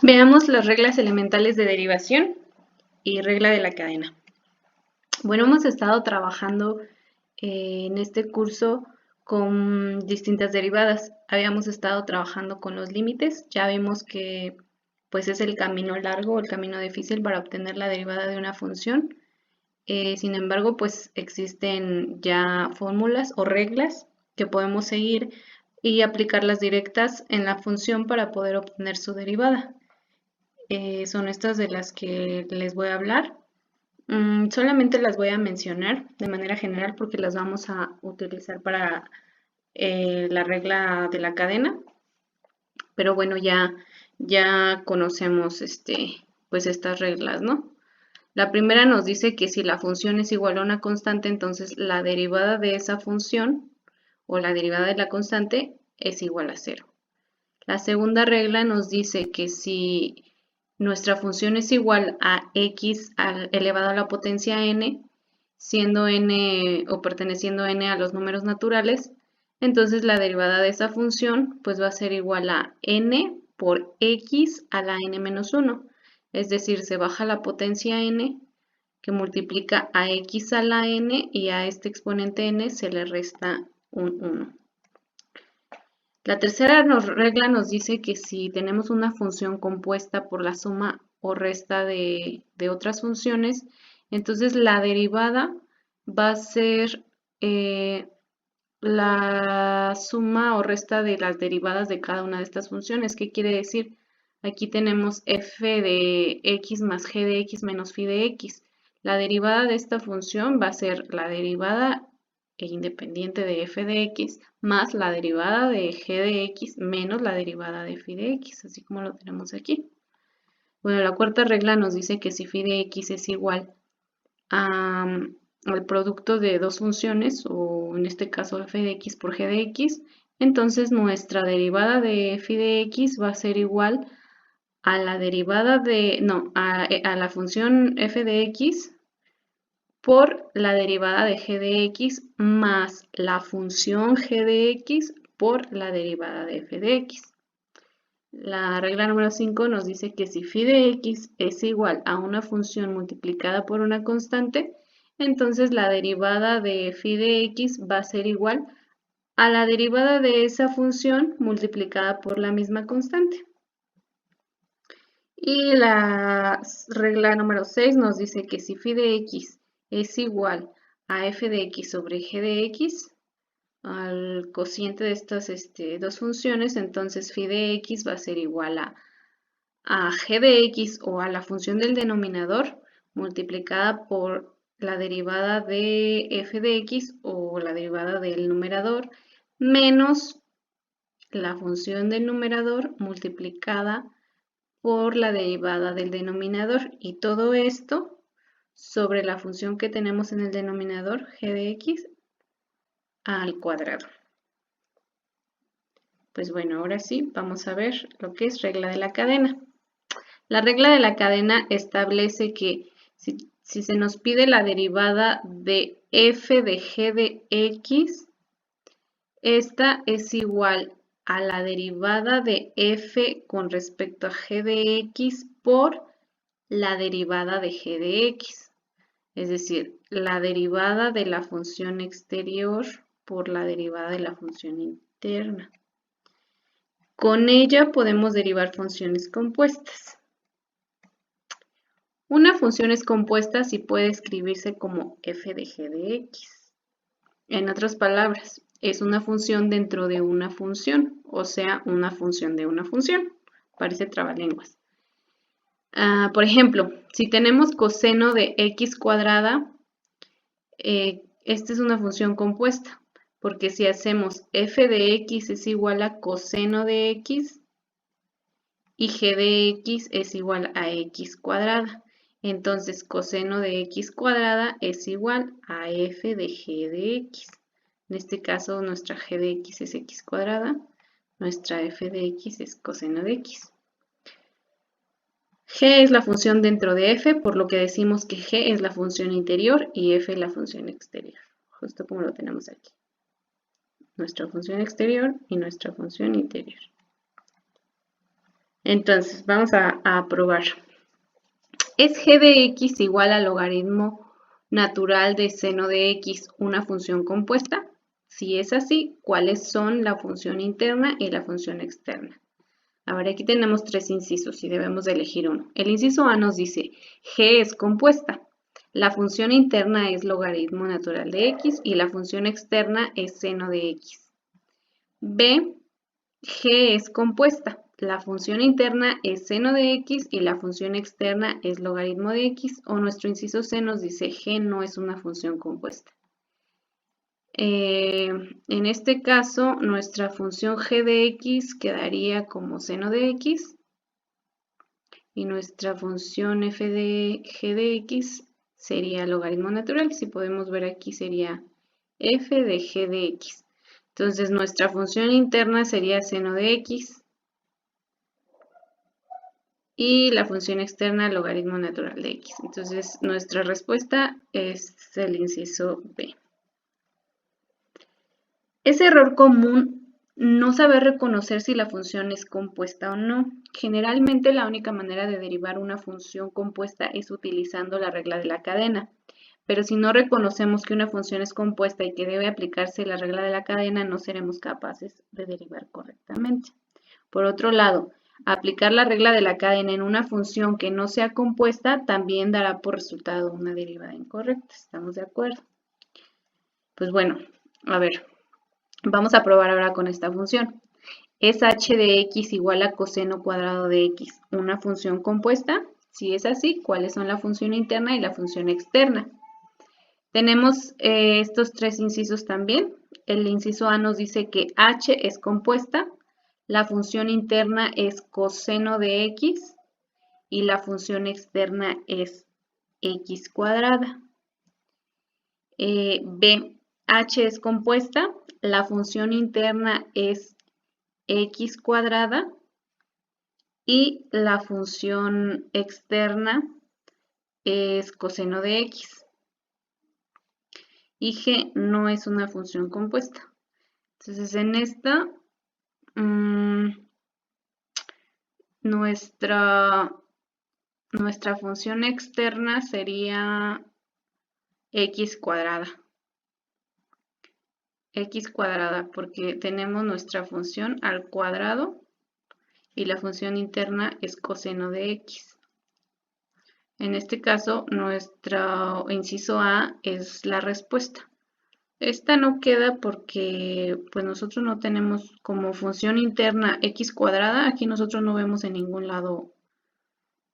Veamos las reglas elementales de derivación y regla de la cadena. Bueno, hemos estado trabajando en este curso con distintas derivadas. Habíamos estado trabajando con los límites. Ya vimos que pues es el camino largo o el camino difícil para obtener la derivada de una función. Sin embargo, pues existen ya fórmulas o reglas que podemos seguir y aplicarlas directas en la función para poder obtener su derivada. Son estas de las que les voy a hablar. Solamente las voy a mencionar de manera general porque las vamos a utilizar para la regla de la cadena. Pero bueno, ya conocemos pues estas reglas, ¿no? La primera nos dice que si la función es igual a una constante, entonces la derivada de esa función o la derivada de la constante es igual a 0. La segunda regla nos dice que si nuestra función es igual a x elevado a la potencia n, siendo n o perteneciendo n a los números naturales, entonces la derivada de esa función pues va a ser igual a n por x a la n menos 1. Es decir, se baja la potencia n que multiplica a x a la n y a este exponente n se le resta un 1. La tercera regla nos dice que si tenemos una función compuesta por la suma o resta de otras funciones, entonces la derivada va a ser la suma o resta de las derivadas de cada una de estas funciones. ¿Qué quiere decir? Aquí tenemos f de x más g de x menos phi de x. La derivada de esta función va a ser la derivada independiente de f de x más la derivada de g de x menos la derivada de phi de x, así como lo tenemos aquí. Bueno, la cuarta regla nos dice que si phi de x es igual al producto de dos funciones, o en este caso f de x por g de x, entonces nuestra derivada de phi de x va a ser igual a la derivada de, no, a la función f de x por la derivada de g de x más la función g de x por la derivada de f de x. La regla número 5 nos dice que si phi de x es igual a una función multiplicada por una constante, entonces la derivada de phi de x va a ser igual a la derivada de esa función multiplicada por la misma constante. Y la regla número 6 nos dice que si phi de x es igual a f de x sobre g de x, al cociente de estas dos funciones, entonces phi de x va a ser igual a g de x o a la función del denominador multiplicada por la derivada de f de x o la derivada del numerador menos la función del numerador multiplicada por la derivada del denominador, y todo esto sobre la función que tenemos en el denominador g de x al cuadrado. Pues bueno, ahora sí, vamos a ver lo que es regla de la cadena. La regla de la cadena establece que si se nos pide la derivada de f de g de x, esta es igual a la derivada de f con respecto a g de x por la derivada de g de x. Es decir, la derivada de la función exterior por la derivada de la función interna. Con ella podemos derivar funciones compuestas. Una función es compuesta si puede escribirse como f de g de x. En otras palabras, es una función dentro de una función, o sea, una función de una función. Parece trabalenguas. Por ejemplo, si tenemos coseno de x cuadrada, esta es una función compuesta, porque si hacemos f de x es igual a coseno de x y g de x es igual a x cuadrada. Entonces, coseno de x cuadrada es igual a f de g de x. En este caso, nuestra g de x es x cuadrada, nuestra f de x es coseno de x. G es la función dentro de f, por lo que decimos que g es la función interior y f la función exterior, justo como lo tenemos aquí. Nuestra función exterior y nuestra función interior. Entonces, vamos a probar. ¿Es g de x igual al logaritmo natural de seno de x una función compuesta? Si es así, ¿cuáles son la función interna y la función externa? A ver, aquí tenemos tres incisos y debemos de elegir uno. El inciso A nos dice, g es compuesta. La función interna es logaritmo natural de x y la función externa es seno de x. B, g es compuesta. La función interna es seno de x y la función externa es logaritmo de x, o nuestro inciso C nos dice g no es una función compuesta. En este caso, nuestra función g de x quedaría como seno de x y nuestra función f de g de x sería logaritmo natural. Si podemos ver aquí sería f de g de x. Entonces nuestra función interna sería seno de x y la función externa logaritmo natural de x. Entonces nuestra respuesta es el inciso B. Es error común no saber reconocer si la función es compuesta o no. Generalmente la única manera de derivar una función compuesta es utilizando la regla de la cadena. Pero si no reconocemos que una función es compuesta y que debe aplicarse la regla de la cadena, no seremos capaces de derivar correctamente. Por otro lado, aplicar la regla de la cadena en una función que no sea compuesta también dará por resultado una derivada incorrecta. ¿Estamos de acuerdo? Pues bueno, a ver, vamos a probar ahora con esta función. ¿Es h de x igual a coseno cuadrado de x una función compuesta? Si es así, ¿cuáles son la función interna y la función externa? Tenemos estos tres incisos también. El inciso A nos dice que h es compuesta, la función interna es coseno de x y la función externa es x cuadrada. B, h es compuesta, la función interna es x cuadrada y la función externa es coseno de x. Y g no es una función compuesta. Entonces en esta nuestra función externa sería x cuadrada. X cuadrada porque tenemos nuestra función al cuadrado y la función interna es coseno de x. En este caso, nuestro inciso A es la respuesta. Esta no queda porque pues nosotros no tenemos como función interna x cuadrada. Aquí nosotros no vemos en ningún lado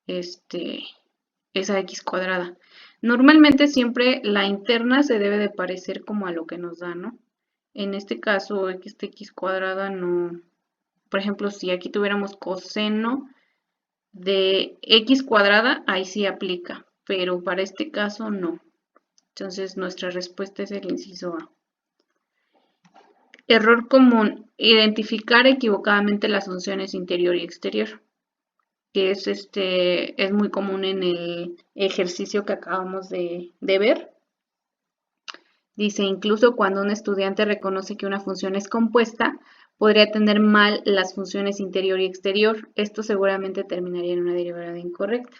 esa x cuadrada. Normalmente siempre la interna se debe de parecer como a lo que nos da, ¿no? En este caso, esta x cuadrada no... Por ejemplo, si aquí tuviéramos coseno de x cuadrada, ahí sí aplica, pero para este caso no. Entonces nuestra respuesta es el inciso A. Error común, identificar equivocadamente las funciones interior y exterior, que es muy común en el ejercicio que acabamos de ver. Dice, incluso cuando un estudiante reconoce que una función es compuesta, podría tener mal las funciones interior y exterior. Esto seguramente terminaría en una derivada incorrecta.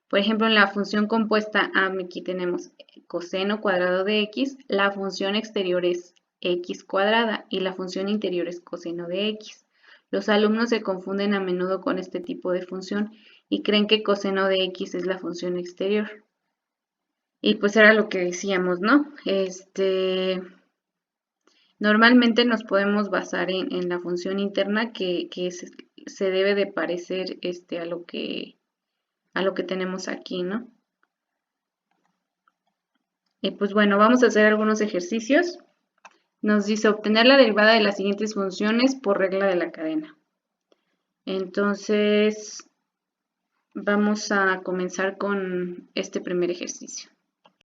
Por ejemplo, en la función compuesta, aquí tenemos coseno cuadrado de x, la función exterior es x cuadrada y la función interior es coseno de x. Los alumnos se confunden a menudo con este tipo de función y creen que coseno de x es la función exterior. Y pues era lo que decíamos, ¿no? Normalmente nos podemos basar en la función interna que se debe de parecer a lo que tenemos aquí, ¿no? Y pues bueno, vamos a hacer algunos ejercicios. Nos dice obtener la derivada de las siguientes funciones por regla de la cadena. Entonces, vamos a comenzar con este primer ejercicio.